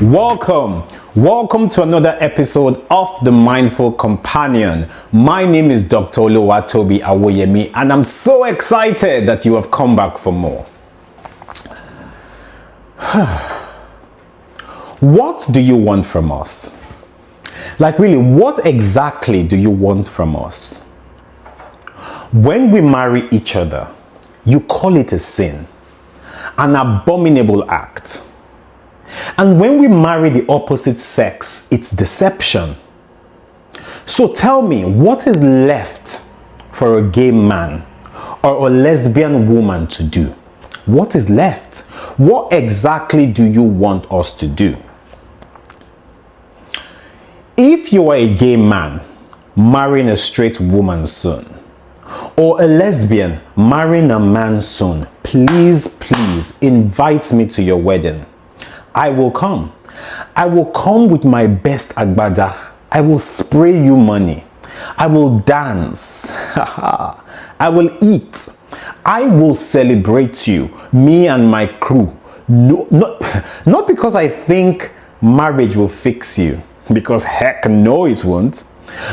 Welcome to another episode of The Mindful Companion. My name is Dr. Oluwatobi Awoyemi, and I'm so excited that you have come back for more. What do you want from us? Like really, what exactly do you want from us? When we marry each other, you call it a sin, an abominable act. And when we marry the opposite sex, it's deception. So tell me, what is left for a gay man or a lesbian woman to do? What is left? What exactly do you want us to do? If you are a gay man marrying a straight woman soon, or a lesbian marrying a man soon, please invite me to your wedding. I will come. I will come with my best agbada. I will spray you money. I will dance. I will eat. I will celebrate you, me and my crew. No, not because I think marriage will fix you, because heck no it won't.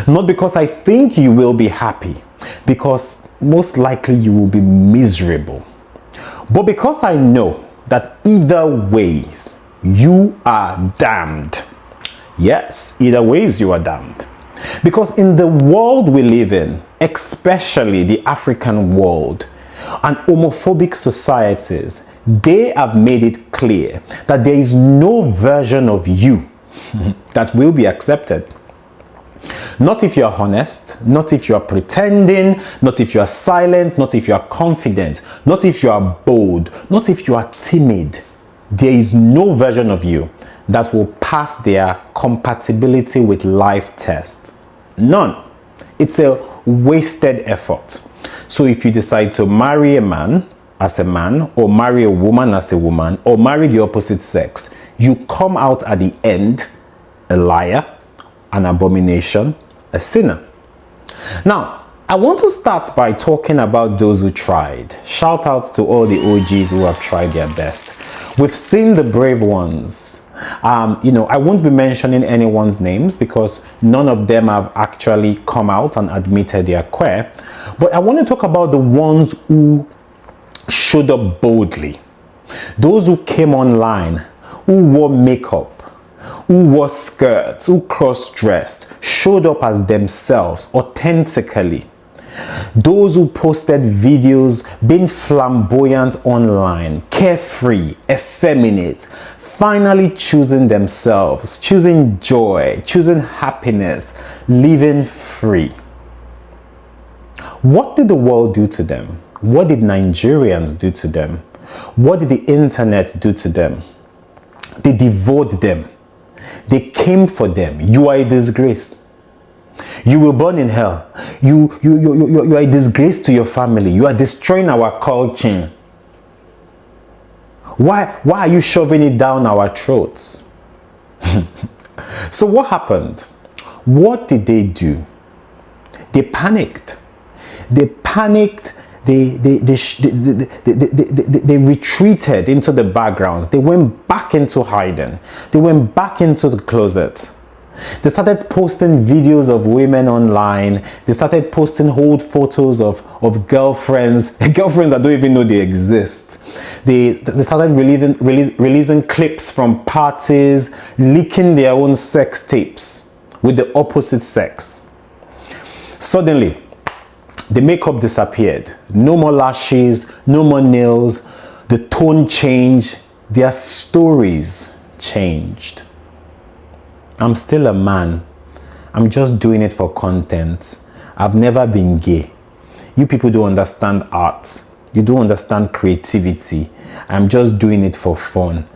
Not because I think you will be happy, because most likely you will be miserable. But because I know that either ways, you are damned. Yes, either ways you are damned. Because in the world we live in, especially the African world and homophobic societies, they have made it clear that there is no version of you that will be accepted. Not if you are honest, not if you are pretending, not if you are silent, not if you are confident, not if you are bold, not if you are timid. There is no version of you that will pass their compatibility with life test. None. It's a wasted effort. So if you decide to marry a man as a man, or marry a woman as a woman, or marry the opposite sex, you come out at the end a liar, an abomination, a sinner. Now, I want to start by talking about those who tried. Shout out to all the OGs who have tried their best. We've seen the brave ones. I won't be mentioning anyone's names because none of them have actually come out and admitted they are queer. But I want to talk about the ones who showed up boldly. Those who came online, who wore makeup, who wore skirts, who cross-dressed, showed up as themselves authentically. Those who posted videos being flamboyant online, carefree, effeminate, finally choosing themselves, choosing joy, choosing happiness, living free. What did the world do to them? What did Nigerians do to them? What did the internet do to them? They devoured them. They came for them. You are a disgrace. You will burn in hell. You are a disgrace to your family. You are destroying our culture. Why are you shoving it down our throats? So what happened? What did they do? They panicked. They panicked. They retreated into the backgrounds. They went back into hiding. They went back into the closet. They started posting videos of women online. They started posting old photos of girlfriends that don't even know they exist. They started releasing clips from parties, leaking their own sex tapes with the opposite sex. Suddenly, the makeup disappeared. No more lashes, no more nails. The tone changed. Their stories changed. I'm still a man. I'm just doing it for content. I've never been gay. You people don't understand art. You don't understand creativity. I'm just doing it for fun.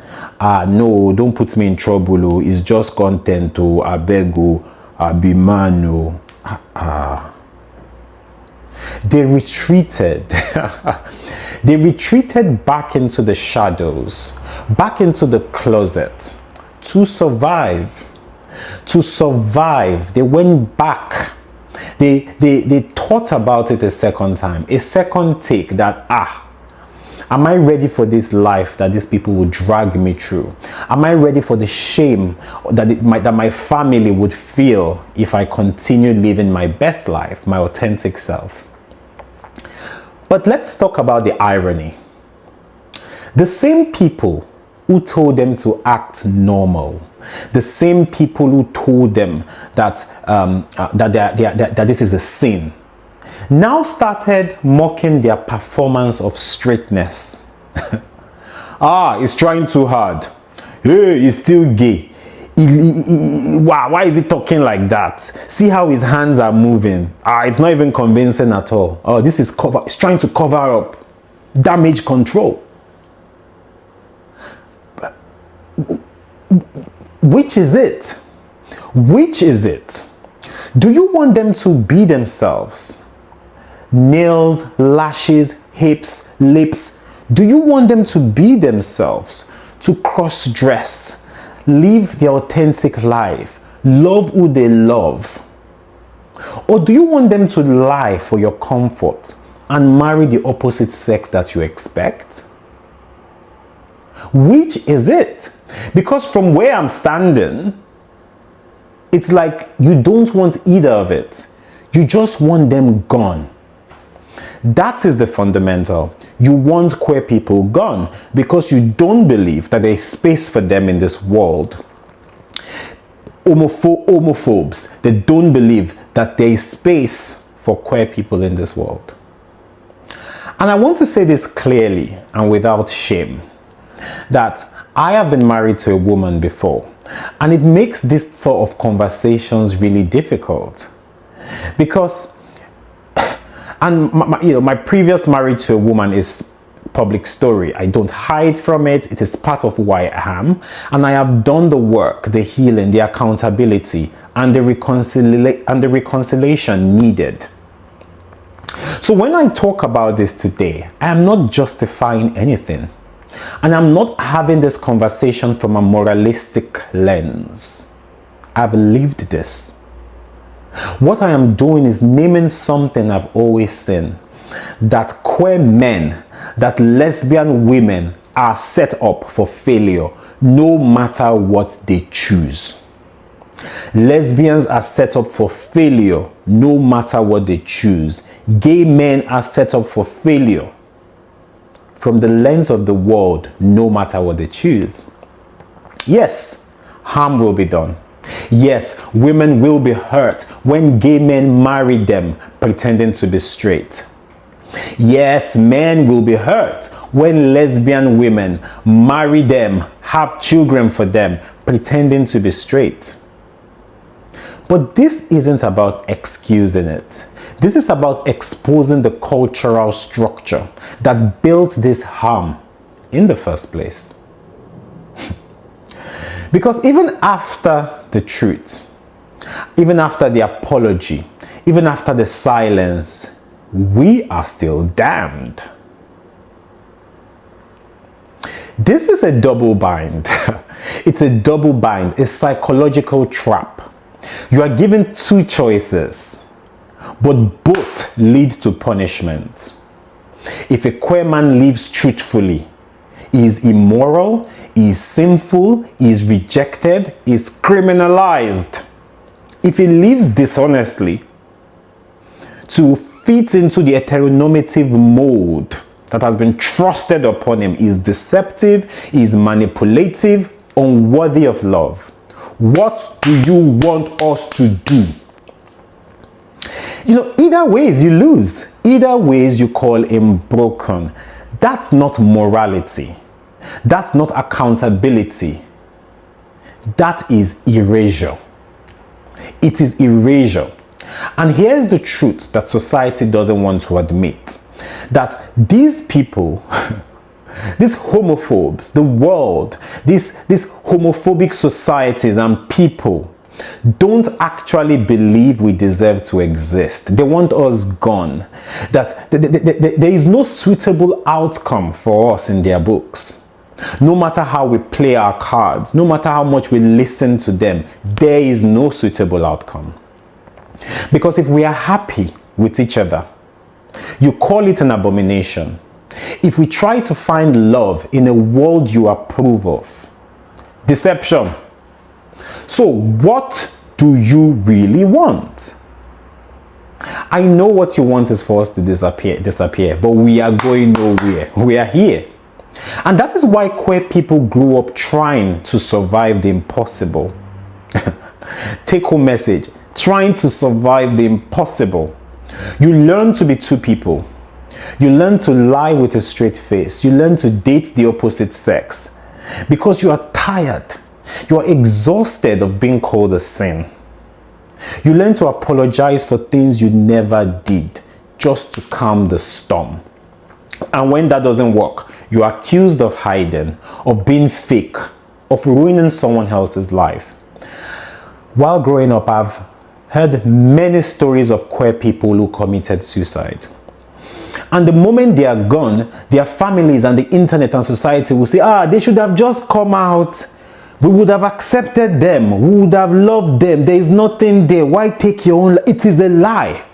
No, don't put me in trouble. Oh. It's just content. Oh, I beg. Oh, I be man. Oh. They retreated. They retreated back into the shadows, back into the closet to survive. To survive, they went back. They thought about it a second time, a second take that Am I ready for this life that these people will drag me through? Am I ready for the shame that my family would feel if I continue living my best life, my authentic self? But let's talk about the irony. The same people who told them to act normal, the same people who told them that that this is a sin, now started mocking their performance of straightness. He's trying too hard. Hey, he's still gay. Wow, why is he talking like that? See how his hands are moving. It's not even convincing at all. This is cover. He's trying to cover up. Damage control. Which is it? Which is it? Do you want them to be themselves? Nails, lashes, hips, lips. Do you want them to be themselves? To cross-dress, live their authentic life, love who they love? Or do you want them to lie for your comfort and marry the opposite sex that you expect? Which is it? Because from where I'm standing, it's like you don't want either of it. You just want them gone. That is the fundamental. You want queer people gone because you don't believe that there is space for them in this world. Homophobes, they don't believe that there is space for queer people in this world. And I want to say this clearly and without shame, that I have been married to a woman before, and it makes this sort of conversations really difficult because my previous marriage to a woman is public story. I don't hide from it. It is part of who I am. And I have done the work, the healing, the accountability, and the reconciliation needed. So when I talk about this today, I am not justifying anything. And I'm not having this conversation from a moralistic lens. I've lived this. What I am doing is naming something I've always seen, that queer men, that lesbian women are set up for failure no matter what they choose. Lesbians are set up for failure no matter what they choose. Gay men are set up for failure from the lens of the world no matter what they choose. Yes, harm will be done. Yes, women will be hurt when gay men marry them pretending to be straight. Yes, men will be hurt when lesbian women marry them, have children for them, pretending to be straight. But this isn't about excusing it. This is about exposing the cultural structure that built this harm in the first place. Because even after the truth, even after the apology, even after the silence, we are still damned. This is a double bind. It's a double bind, a psychological trap. You are given two choices, but both lead to punishment. If a queer man lives truthfully, he is immoral, he is sinful, he is rejected, he is criminalized. If he lives dishonestly to fit into the heteronormative mold that has been thrusted upon him, he is deceptive, he is manipulative, unworthy of love. What do you want us to do? Either ways you lose. Either ways you call him broken. That's not morality. That's not accountability. That is erasure. It is erasure. And here's the truth that society doesn't want to admit. That these people, these homophobes, the world, these homophobic societies and people don't actually believe we deserve to exist. They want us gone. That there is no suitable outcome for us in their books. No matter how we play our cards, no matter how much we listen to them, there is no suitable outcome. Because if we are happy with each other, you call it an abomination. if we try to find love in a world you approve of? Deception. So what do you really want? I know what you want is for us to disappear, but we are going nowhere. We are here. And that is why queer people grew up trying to survive the impossible. Take home message: trying to survive the impossible. You learn to be two people. You learn to lie with a straight face. You learn to date the opposite sex because you are tired. You are exhausted of being called a sin. You learn to apologize for things you never did just to calm the storm. And when that doesn't work, you are accused of hiding, of being fake, of ruining someone else's life. While growing up, I've heard many stories of queer people who committed suicide. And the moment they are gone, their families and the internet and society will say, they should have just come out. We would have accepted them. We would have loved them. There is nothing there. Why take your own life? It is a lie.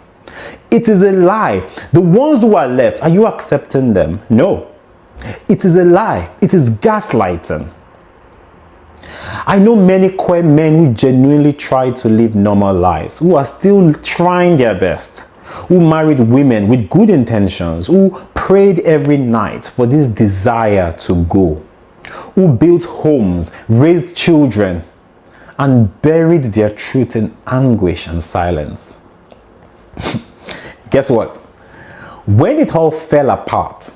It is a lie. The ones who are left, are you accepting them? No. It is a lie. It is gaslighting. I know many queer men who genuinely try to live normal lives, who are still trying their best, who married women with good intentions, who prayed every night for this desire to go, who built homes, raised children, and buried their truth in anguish and silence. Guess what? When it all fell apart,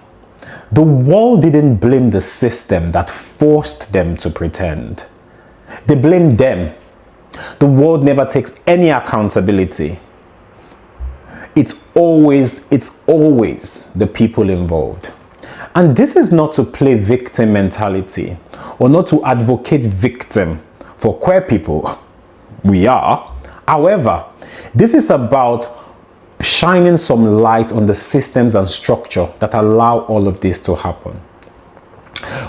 the world didn't blame the system that forced them to pretend. They blamed them. The world never takes any accountability. It's always the people involved. And this is not to play victim mentality or not to advocate victim for queer people. We are. However, this is about shining some light on the systems and structure that allow all of this to happen.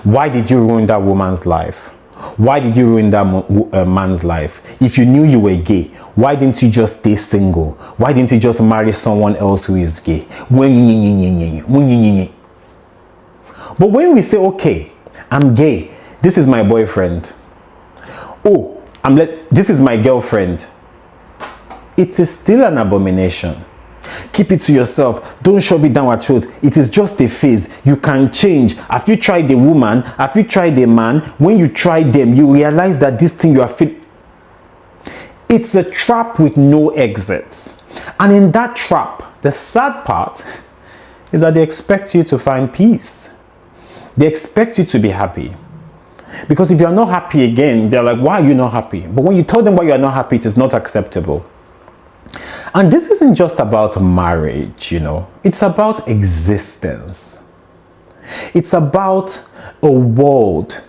Why did you ruin that woman's life? Why did you ruin that man's life? If you knew you were gay, why didn't you just stay single? Why didn't you just marry someone else who is gay? But when we say, okay, I'm gay, this is my boyfriend. Oh, this is my girlfriend. It is still an abomination. Keep it to yourself. Don't shove it down our throats. It is just a phase. You can change. Have you tried a woman? Have you tried a man? When you try them, you realize that this thing you are feeling, it's a trap with no exits. And in that trap, the sad part is that they expect you to find peace. They expect you to be happy. Because if you are not happy again, they're like, why are you not happy? But when you tell them why you are not happy, it is not acceptable. And this isn't just about marriage, it's about existence. It's about a world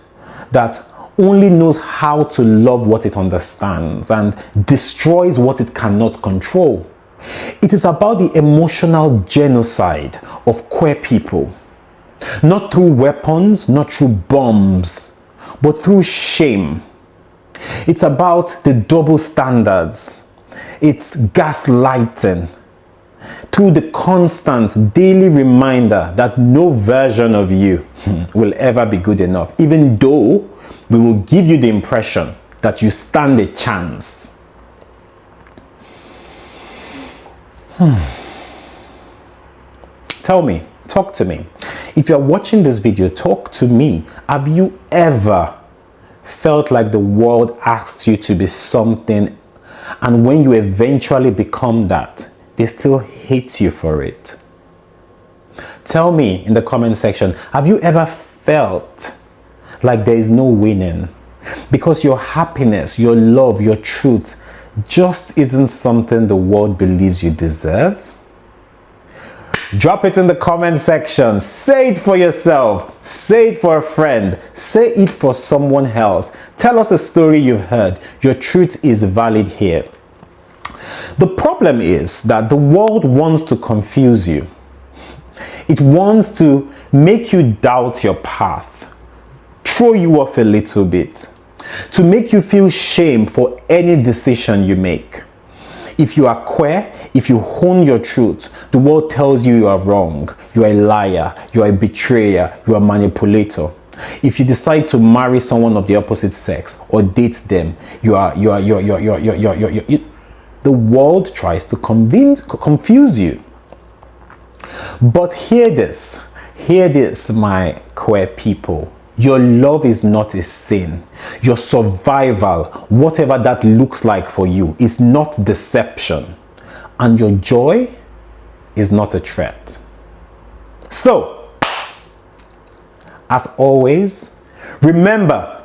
that only knows how to love what it understands and destroys what it cannot control. It is about the emotional genocide of queer people. Not through weapons, not through bombs, but through shame. It's about the double standards. It's gaslighting through the constant daily reminder that no version of you will ever be good enough, even though we will give you the impression that you stand a chance. Tell me, talk to me. If you're watching this video, talk to me. Have you ever felt like the world asks you to be something, and when you eventually become that, they still hate you for it? Tell me in the comment section, have you ever felt like there is no winning because your happiness, your love, your truth just isn't something the world believes you deserve? Drop it in the comment section. Say it for yourself. Say it for a friend. Say it for someone else. Tell us a story you've heard. Your truth is valid here. The problem is that the world wants to confuse you. It wants to make you doubt your path, throw you off a little bit, to make you feel shame for any decision you make. If you are queer, if you own your truth, the world tells you are wrong. You are a liar, you are a betrayer, you are a manipulator. If you decide to marry someone of the opposite sex or date them, the world tries to confuse you. But hear this, my queer people. Your love is not a sin. Your survival, whatever that looks like for you, is not deception. And your joy is not a threat. So, as always, remember,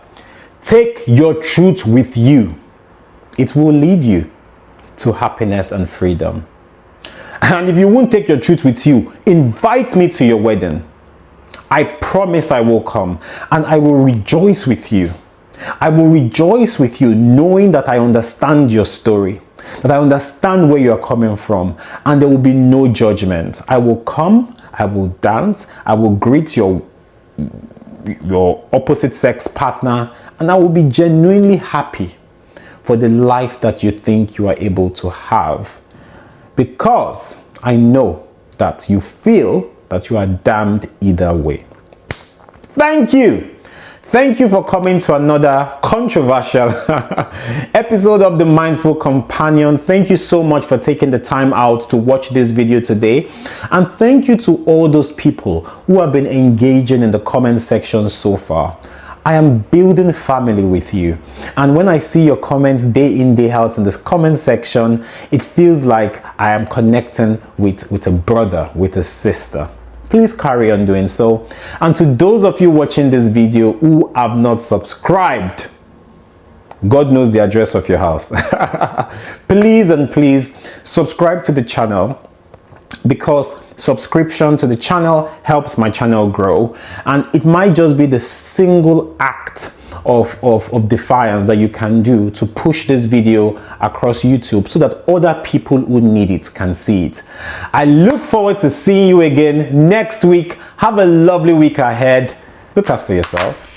take your truth with you. It will lead you to happiness and freedom. And if you won't take your truth with you, invite me to your wedding. I promise I will come and I will rejoice with you. I will rejoice with you knowing that I understand your story, that I understand where you are coming from, and there will be no judgment. I will come, I will dance, I will greet your opposite sex partner, and I will be genuinely happy for the life that you think you are able to have, because I know that you feel that you are damned either way. Thank you. Thank you for coming to another controversial episode of The Mindful Companion. Thank you so much for taking the time out to watch this video today. And thank you to all those people who have been engaging in the comment section so far. I am building family with you. And when I see your comments day in, day out in this comment section, it feels like I am connecting with a brother, with a sister. Please carry on doing so. And to those of you watching this video who have not subscribed, God knows the address of your house. Please subscribe to the channel, because subscription to the channel helps my channel grow, and it might just be the single act of defiance that you can do to push this video across YouTube so that other people who need it can see it. I look forward to seeing you again next week. Have a lovely week ahead. Look after yourself.